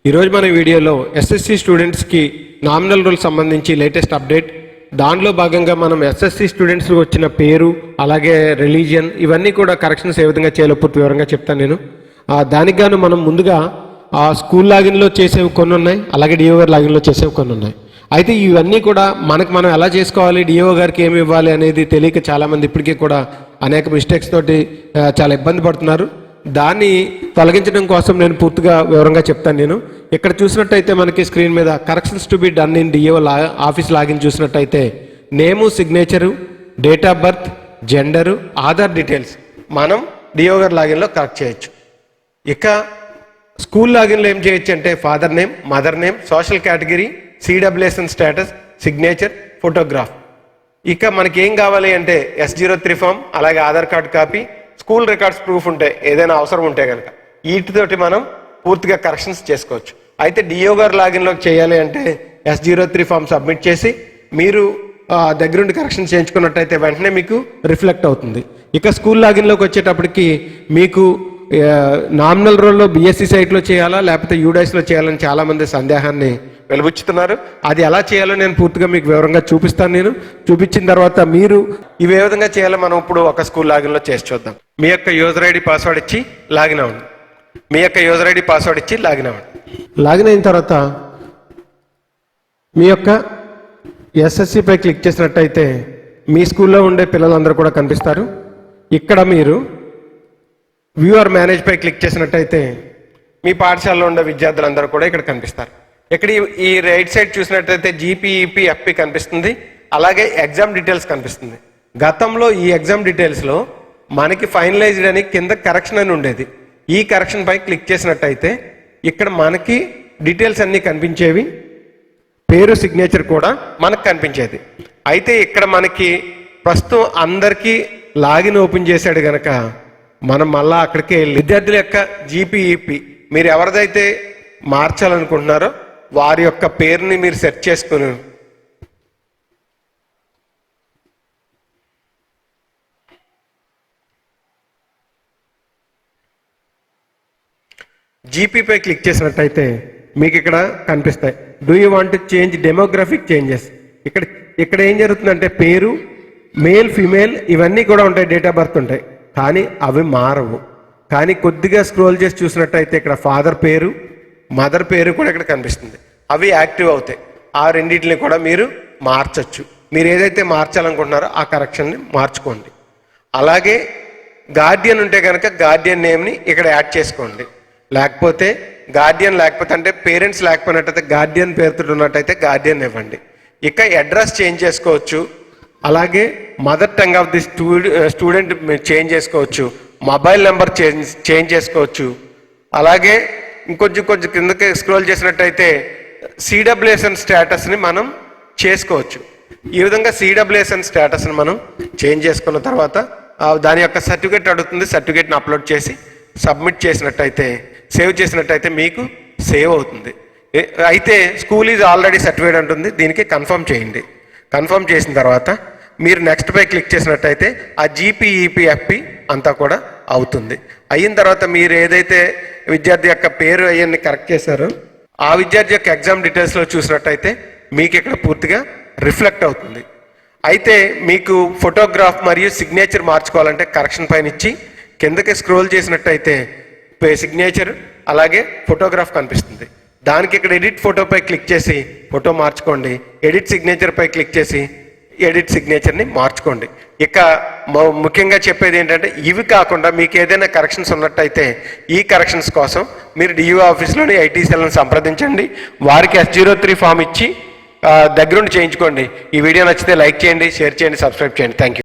ఈరోజు మన వీడియోలో ఎస్ఎస్సి స్టూడెంట్స్కి నామినల్ రూల్ సంబంధించి లేటెస్ట్ అప్డేట్. దానిలో భాగంగా మనం ఎస్ఎస్సి స్టూడెంట్స్ వచ్చిన పేరు అలాగే రిలీజియన్ ఇవన్నీ కూడా కరెక్షన్స్ ఏ విధంగా చేయాలో పూర్తి వివరంగా చెప్తాను నేను. దానికి గాను మనం ముందుగా స్కూల్ లాగిన్లో చేసేవి కొన్ని ఉన్నాయి, అలాగే డిఓ గారి లాగిన్లో చేసేవి కొన్ని ఉన్నాయి. అయితే ఇవన్నీ కూడా మనం ఎలా చేసుకోవాలి, డిఓ గారికి ఏమి ఇవ్వాలి అనేది తెలియక చాలామంది ఇప్పటికీ కూడా అనేక మిస్టేక్స్ తోటి చాలా ఇబ్బంది పడుతున్నారు. దాన్ని తొలగించడం కోసం నేను పూర్తిగా వివరంగా చెప్తాను. నేను ఇక్కడ చూసినట్టయితే మనకి స్క్రీన్ మీద corrections to be done in DO office login చూసినట్టయితే name, signature, date of birth, gender, Aadhaar details మనం డిఓ గారి లాగిన్లో కరెక్ట్ చేయొచ్చు. ఇక స్కూల్ లాగిన్లో ఏం చేయొచ్చు అంటే father name, mother name, social category, CWSN status, signature, photograph. ఇక మనకి ఏం కావాలి అంటే S03 ఫామ్, అలాగే Aadhaar card copy, school records proof ఉంటే ఏదైనా అవసరం ఉంటే కనుక వీటితోటి మనం పూర్తిగా కరెక్షన్స్ చేసుకోవచ్చు. అయితే డిఓ గారు లాగిన్లోకి చేయాలి అంటే S03 ఫామ్ సబ్మిట్ చేసి మీరు దగ్గరుండి కరెక్షన్ చేయించుకున్నట్టయితే వెంటనే మీకు రిఫ్లెక్ట్ అవుతుంది. ఇక స్కూల్ లాగిన్లోకి వచ్చేటప్పటికి మీకు నామినల్ రోల్లో బిఎస్సి సైట్లో చేయాలా లేకపోతే యూడైస్లో చేయాలని చాలామంది సందేహాన్ని వెలుబుచ్చుతున్నారు. అది ఎలా చేయాలో నేను పూర్తిగా మీకు వివరంగా చూపిస్తాను. నేను చూపించిన తర్వాత మీరు ఇవి ఏ విధంగా చేయాలో మనం ఇప్పుడు ఒక స్కూల్ లాగిన్లో చేసి చూద్దాం. మీ యొక్క యూజర్ ఐడి పాస్వర్డ్ ఇచ్చి లాగిన్ అవ్వండి. మీ యొక్క యూజర్ ఐడి పాస్వర్డ్ ఇచ్చి లాగిన్ అవ్వండి. లాగిన్ అయిన తర్వాత మీ యొక్క ఎస్ఎస్సిపై క్లిక్ చేసినట్టయితే మీ స్కూల్లో ఉండే పిల్లలందరూ కూడా కనిపిస్తారు. ఇక్కడ మీరు వ్యూ ఆర్ మేనేజ్పై క్లిక్ చేసినట్టయితే మీ పాఠశాలలో ఉండే విద్యార్థులందరూ కూడా ఇక్కడ కనిపిస్తారు. ఇక్కడ ఈ రైట్ సైడ్ చూసినట్టయితే జీపీఈపీ ఎఫ్పి కనిపిస్తుంది, అలాగే ఎగ్జామ్ డీటెయిల్స్ కనిపిస్తుంది. గతంలో ఈ ఎగ్జామ్ డీటెయిల్స్లో మనకి ఫైనలైజ్డ్ అని కింద కరెక్షన్ అని ఉండేది. ఈ కరెక్షన్ పై క్లిక్ చేసినట్టయితే ఇక్కడ మనకి డీటెయిల్స్ అన్నీ కనిపించేవి, పేరు, సిగ్నేచర్ కూడా మనకు కనిపించేది. అయితే ఇక్కడ మనకి ప్రస్తుతం అందరికీ లాగిన్ ఓపెన్ చేశాడు కనుక మనం మళ్ళా అక్కడికి వెళ్ళి విద్యార్థుల యొక్క జీపీఈపీ మీరు ఎవరిదైతే మార్చాలనుకుంటున్నారో వారి యొక్క పేరుని మీరు సెర్చ్ చేసుకుని జీపీపై క్లిక్ చేసినట్టయితే మీకు ఇక్కడ కనిపిస్తాయి. Do you want to change demographic changes. ఇక్కడ ఏం జరుగుతుందంటే పేరు, మేల్, ఫిమేల్ ఇవన్నీ కూడా ఉంటాయి, డేట్ ఆఫ్ బర్త్ ఉంటాయి, కానీ అవి మారవు. కానీ కొద్దిగా స్క్రోల్ చేసి చూసినట్టయితే ఇక్కడ ఫాదర్ పేరు, మదర్ పేరు కూడా ఇక్కడ కనిపిస్తుంది. అవి యాక్టివ్ అవుతాయి. ఆ రెండింటిని కూడా మీరు మార్చచ్చు. మీరు ఏదైతే మార్చాలనుకుంటున్నారో ఆ కరెక్షన్ని మార్చుకోండి. అలాగే గార్డియన్ ఉంటే కనుక గార్డియన్ నేమ్ని ఇక్కడ యాడ్ చేసుకోండి. లేకపోతే గార్డియన్ లేకపోతే అంటే పేరెంట్స్ లేకపోయినట్టయితే గార్డియన్ పేరుతో ఉన్నట్టయితే గార్డియన్ ఇవ్వండి. ఇక అడ్రస్ చేంజ్ చేసుకోవచ్చు, అలాగే mother tongue of the student change చేసుకోవచ్చు, మొబైల్ నెంబర్ చేంజ్ చేసుకోవచ్చు. అలాగే ఇంకొంచెం కిందకి స్క్రోల్ చేసినట్టయితే సిడబ్ల్యూఎస్ఎన్ స్టేటస్ని మనం చేసుకోవచ్చు. ఈ విధంగా సిడబ్ల్యూఎస్ఎన్ స్టేటస్ని మనం చేంజ్ చేసుకున్న తర్వాత దాని యొక్క సర్టిఫికేట్ అడుగుతుంది. సర్టిఫికేట్ని అప్లోడ్ చేసి సబ్మిట్ చేసినట్టయితే, సేవ్ చేసినట్టయితే మీకు సేవ్ అవుతుంది. అయితే స్కూల్ ఈజ్ ఆల్రెడీ సర్టిఫైడ్ అంటుంది, దీనికి కన్ఫర్మ్ చేయండి. కన్ఫర్మ్ చేసిన తర్వాత మీరు నెక్స్ట్ పై క్లిక్ చేసినట్టయితే ఆ జీపీఈపీఎఫ్పి అంతా కూడా అవుతుంది. అయిన తర్వాత మీరు ఏదైతే విద్యార్థి యొక్క పేరు అవన్నీ కరెక్ట్ చేశారో ఆ విద్యార్థి యొక్క ఎగ్జామ్ డీటెయిల్స్లో చూసినట్టయితే మీకు ఇక్కడ పూర్తిగా రిఫ్లెక్ట్ అవుతుంది. అయితే మీకు ఫోటోగ్రాఫ్ మరియు సిగ్నేచర్ మార్చుకోవాలంటే కరెక్షన్ పైన ఇచ్చి కిందకి స్క్రోల్ చేసినట్టయితే సిగ్నేచర్ అలాగే ఫోటోగ్రాఫ్ కనిపిస్తుంది. దానికి ఇక్కడ ఎడిట్ ఫోటోపై క్లిక్ చేసి ఫోటో మార్చుకోండి. ఎడిట్ సిగ్నేచర్పై క్లిక్ చేసి ఎడిట్ సిగ్నేచర్ని మార్చుకోండి. ఇక ముఖ్యంగా చెప్పేది ఏంటంటే ఇవి కాకుండా మీకు ఏదైనా కరెక్షన్స్ ఉన్నట్టయితే ఈ కరెక్షన్స్ కోసం మీరు డిఓ ఆఫీస్లోని ఐటీ సెల్ని సంప్రదించండి. వారికి S03 ఫామ్ ఇచ్చి దగ్గరుండి చేయించుకోండి. ఈ వీడియో నచ్చితే లైక్ చేయండి, షేర్ చేయండి, సబ్స్క్రైబ్ చేయండి. Thank you.